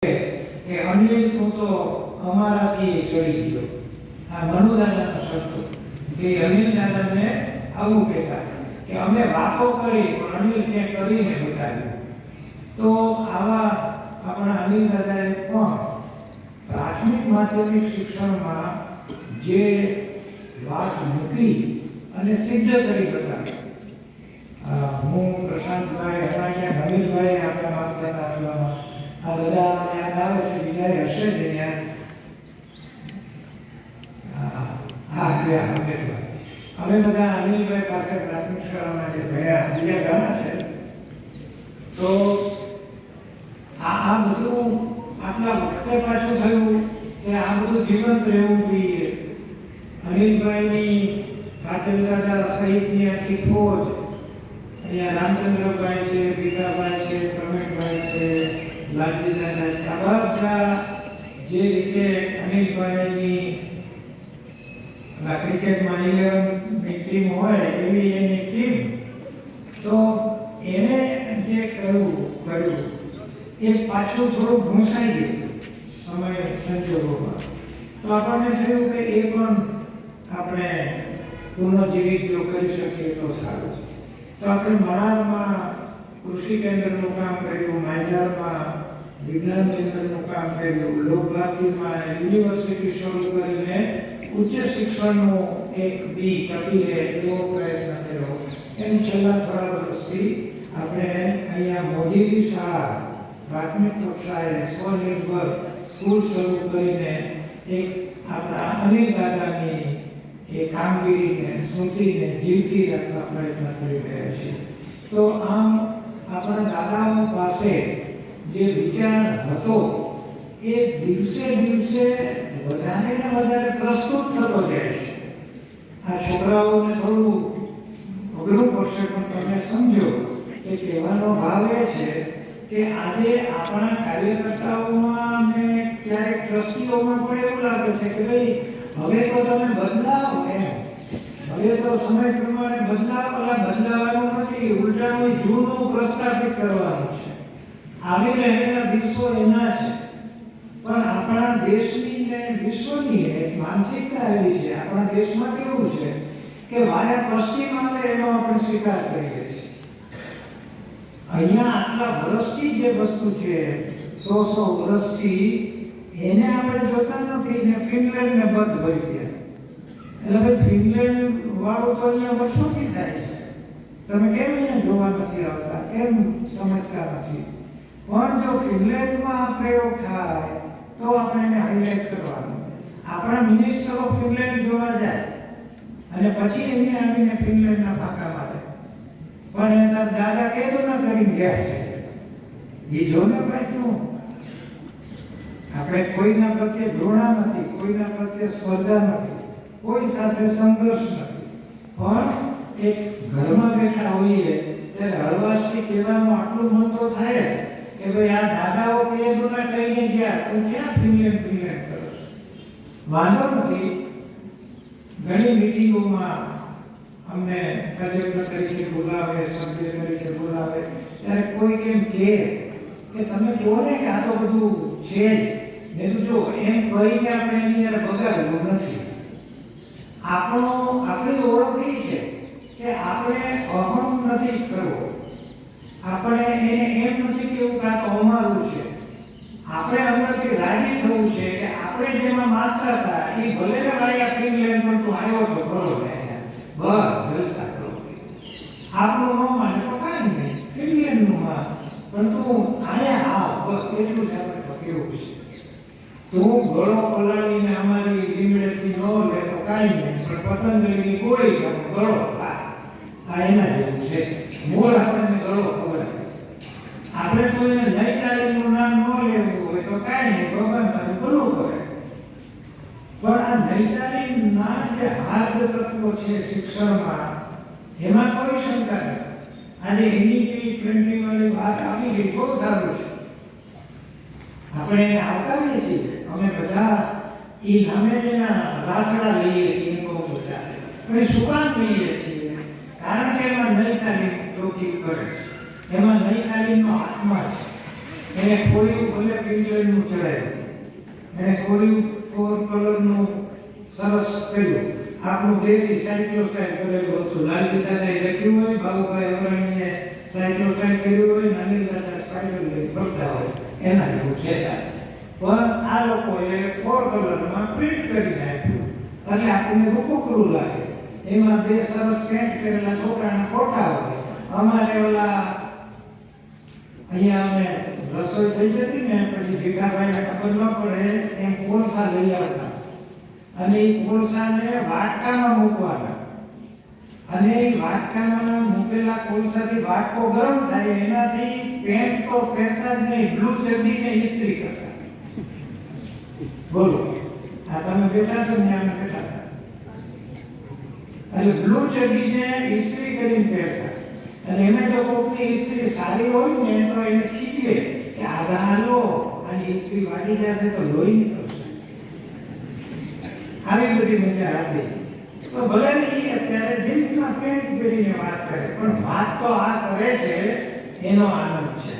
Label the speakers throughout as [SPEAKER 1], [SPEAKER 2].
[SPEAKER 1] કે અનિલ તું તો અમારાથી ચડી ગયો. આ મનુદાદાનો શબ્દ કે અનિલ દાદાને આવું કહેતા કે અમે વાતો કરી પણ અનિલ ત્યાં કરીને બતાવ્યું. તો આવા આપણા અનિલ દાદાએ પણ પ્રાથમિક માધ્યમિક શિક્ષણમાં જે વાત મૂકી અને સિદ્ધ કરી બતાવી. હું પ્રશાંતભાઈ હરાણિયા નવીનભાઈ આપણે માનતા હતા આ બધા યાદ આવે છે. બીજા હશે જ યાદ. અમે બધા અનિલભાઈ પાસે પ્રાથમિક શાળામાં જે ભણ્યા બીજા ઘણા છે. તો આ બધું આટલા વખતે પાછું થયું કે આ બધું જીવંત રહેવું જોઈએ. અનિલભાઈની પાટીલ દાદા સહિતની આખી ફોજ અહીંયા રામચંદ્રભાઈ છે, દીકાભાઈ છે, પ્રમેશભાઈ છે, લાલજી દાદા છે. આ બધા જે રીતે અનિલભાઈની ક્રિકેટમાં 11ની ટીમ હોય એવી એની ટીમ, તો એને જે કર્યું એ પાછું થોડું ઘૂંસાઈ ગયું સમય સંજોગોમાં. તો આપણને થયું કે એ પણ આપણે પુનઃજીવિત જો કરી શકીએ તો સારું. તો આપણે મણારમાં કૃષિ કેન્દ્રનું કામ કર્યું, માઇજારમાં વિજ્ઞાન કેન્દ્રનું કામ કર્યું, લોકભારતીમાં યુનિવર્સિટી શરૂ કરીને ઉચ્ચ શિક્ષણનું એક બી ટકી રહે એવો પ્રયત્ન કર્યો. એમ છેલ્લા થોડા વર્ષથી આપણે અહીંયા મોદીની શાળા પ્રાથમિક કક્ષાએ સ્વનિર્ભર સ્કૂલ શરૂ કરીને એક આપણા અનિલ દાદાની એ કામગીરીને સ્મૃતિને જીવતી રાખવા પ્રયત્ન કરી રહ્યા છીએ. તો આમ આપણા દાદાઓ પાસે જે વિચાર હતો એ દિવસે દિવસે વધારે ને વધારે પ્રસ્તુત થતો જાય છે. આ છોકરાઓને થોડું અઘરું પડશે પણ તમે સમજો કે કહેવાનો ભાવ એ છે કે આજે આપણા કાર્યકર્તાઓમાં અને ક્યારેક ટ્રસ્ટીઓમાં પણ એવું લાગે છે કે ભાઈ હવે તો તમે બદલાવ એમ, હવે તો સમય પ્રમાણે બદલાવાનું નથી, ઉલટાનું જૂનું પ્રસ્થાપિત કરવાનું છે. આવી રહેલા દિવસો એના છે. પણ આપણા દેશની ને વિશ્વની એક માનસિકતા એવી છે. આપણા દેશમાં કેવું છે કે વાયા પશ્ચિમ આવે એનો આપણે સ્વીકાર કરીએ છીએ. અહીંયા આટલા વર્ષથી જે વસ્તુ છે 100 વર્ષથી એને આપણે જોતા નથી ને ફિનલેન્ડને બધ ભરી ગયા. એટલે ભાઈ ફિનલેન્ડ વાળું તો અહીંયા વર્ષોથી થાય છે. તમે કેમ અહીંયા જોવા નથી આવતા, કેમ સમજતા નથી? પણ જો ફિનલેન્ડમાં આ પ્રયોગ થાય તો આપણે એને હાઇલાઇટ કરવાનું. આપણા મિનિસ્ટરો ફિનલેન્ડ જોવા જાય અને પછી એને આવીને ફિનલેન્ડના ફાંકા મારે. પણ એના દાદા કેદો ના કરી ગયા છે એ જોને ભાઈ. તું આપણે કોઈના પ્રત્યે ઘૃણા નથી, કોઈના પ્રત્યે સ્પર્ધા નથી, કોઈ સાથે સંઘર્ષ નથી. પણ એક ઘરમાં બેઠા હોઈએ ત્યારે હળવાશથી કહેવાનું આટલું મન તો થાય કે ભાઈ આ દાદાઓ કેદો ના કહીને ગયા, તું ક્યાં ફિનલેન્ડ કરો? વાંધો નથી. ઘણી મીટિંગોમાં અમને તજજ્ઞ તરીકે બોલાવે, સભ્ય તરીકે બોલાવે ત્યારે કોઈ કેમ કહે કે તમે કહો ને કે આ તો બધું છે જ. ને તો જો એમ કહીને આપણે એની યાર બગાડવું નથી. આપણી ઓળખ એ છે કે આપણે અહમ નથી કરવો. આપણે એને એમ નથી કેવું કે આ તો અમારું છે. આપણે અંદરથી રાજી થવું છે કે આપણે જેમાં માનતા હતા એ ભલે ને વાયા ફિનલેન્ડ પણ તું આવ્યો તો કરો ને બસ જલસા કરો. આપણું ન માને તો કાંઈ નહીં, ફિનલેન્ડનું માન, પણ તું આયા આવ બસ એટલું જ આપણે તો કેવું છે. તું ગળો પલાળીને અમારી લીમડેથી ન લે તો કાંઈ નહીં, પણ પતંજલિની ગોળી ગળો ખા. આ એના જેવું છે. મૂળ આપણને ગળો ખવડાવે. આપણે તો એને નૈતાલીનું નામ ન લેવું હોય તો કાંઈ નહીં, ભગવાન તારું ભલું કરે. પણ આ નૈતાલીના જે હાર્દ તત્વો છે શિક્ષણમાં એમાં કોઈ શંકા નથી. આજે NEP 20 વાળી વાત આવી ગઈ, બહુ સારું છે. આપણે એને આવકારીએ છીએ. અમે બધા એ નામે એના રાસડા લઈએ છીએ એમ બહુ બધા. પણ શું કામ લઈએ છીએ? કારણ કે એમાં નૈતાલીમ ચોકી કરે છે. એમાં નૈતાલીમનો આત્મા છે. એને કોળિયું ભલે પિંજરનું ચડાવ્યું, એને કોળિયું ફોર કલરનું સરસ કર્યું, આપણું દેશી સાયક્લોસ્ટાઇલ કરેલું હતું. લાલજી દાદાએ લખ્યું હોય, બાબુભાઈ અગ્રણીએ સાયક્લોસ્ટાઇલ કર્યું હોય, નાની દાદા સ્પાઇડર લઈ ફરતા હોય, એના જેવું છે. પણ આ લોકોએ ફોર કલરમાં પ્રિન્ટ કરી નાખ્યું એટલે આપણને રૂપકડું લાગે. એમાં બે સરસ પેન્ટ કરેલા છોકરાના ફોટા હોય. અમારે ઓલા અહીંયા અમે રસોઈ થઈ જતી ને પછી ભીખાભાઈને ખબર ન પડે એમ કોલસા લઈ આવતા અને એ કોલસાને વાટકામાં મૂકવાના અને એ વાટકામાં મૂકેલા કોલસાથી વાટકો ગરમ થાય એનાથી પેન્ટ તો પહેરતા જ નહીં, બ્લુ ચડ્ડીને ઇસ્ત્રી કરતા. બોલો, આ તમે બેઠા છો ને અમે બેઠા હતા એટલે બ્લુ ચડ્ડીને ઇસ્ત્રી કરીને પહેરતા. અને એમાં જો કોઈની ઇસ્ત્રી સારી હોય ને તો એને ખીચે કે આગળ હાલો આની ઇસ્ત્રી વાગી જશે તો લોહી નીકળશે. આવી બધી મજા હતી. તો ભલે ને એ અત્યારે જીન્સના પેન્ટ પહેરીને વાત કરે પણ વાત તો આ કરે છે એનો આનંદ છે.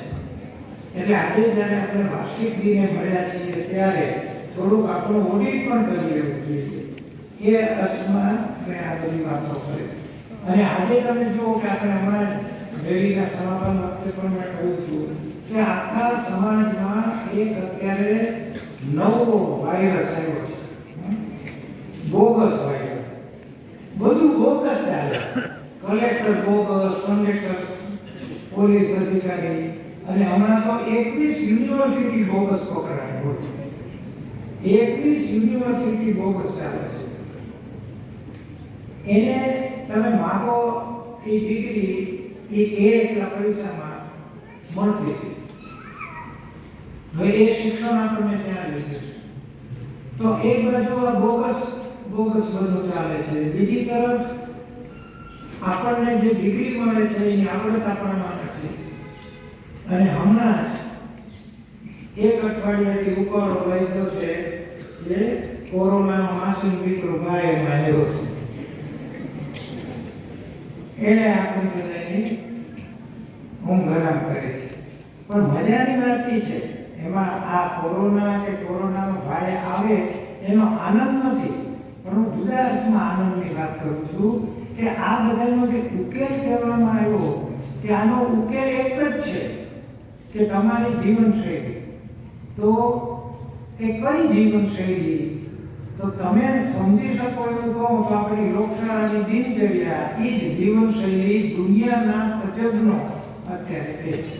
[SPEAKER 1] એટલે આજે જ્યારે આપણે વાર્ષિક દિને મળ્યા છીએ ત્યારે થોડુંક આપણું ઓડિટ પણ કરી લેવું જોઈએ. એ અર્થમાં મેં આ બધી વાતો કરી. અને આજે તમે જુઓ કે આપણે હમણાં રેલીના સમાપન વખતે પણ મેં કહ્યું છું કે આખા સમાજમાં એક અત્યારે નવો વાયરસ આવ્યો છે, બોગસ વાયરસ. બધું બોગસ ચાલે. કલેક્ટર બોગસ, કંડક્ટર, પોલીસ અધિકારી અને હમણાં તો 21 યુનિવર્સિટી બોગસ પકડાય. 21 યુનિવર્સિટી બોગસ ચાલે છે. એને તમે માગો એ ડિગ્રી એ એટલા પૈસામાં મળતી હતી. હવે એ શિક્ષણ આપણને ત્યાં લીધે છે. તો એક બાજુ આ બોગસ બધું ચાલે છે, બીજી તરફ આપણને જે ડિગ્રી મળે છે એની આવડત આપણામાં નથી. અને હમણાં જ એક અઠવાડિયાથી ઉપાડો વહેતો છે જે કોરોનાનો માસૂમ દીકરો ગાયમાં આવ્યો છે. એને આપણને બધાની ઊંઘ હરામ કરે છે. પણ મજાની વાત એ છે એમાં આ કોરોના કે કોરોનાનો ભય આવે એનો આનંદ નથી, પણ હું જુદા અર્થમાં આનંદની વાત કરું છું કે આ બધાનો જે ઉકેલ કહેવામાં આવ્યો કે આનો ઉકેલ એક જ છે કે તમારી જીવનશૈલી. તો એ કઈ જીવનશૈલી? તો તમે સમજી શકો એવું કહો તો આપણી લોકશાળાની દિનચર્યા એ જ જીવનશૈલી દુનિયાના તજજ્ઞો અત્યારે કહે છે.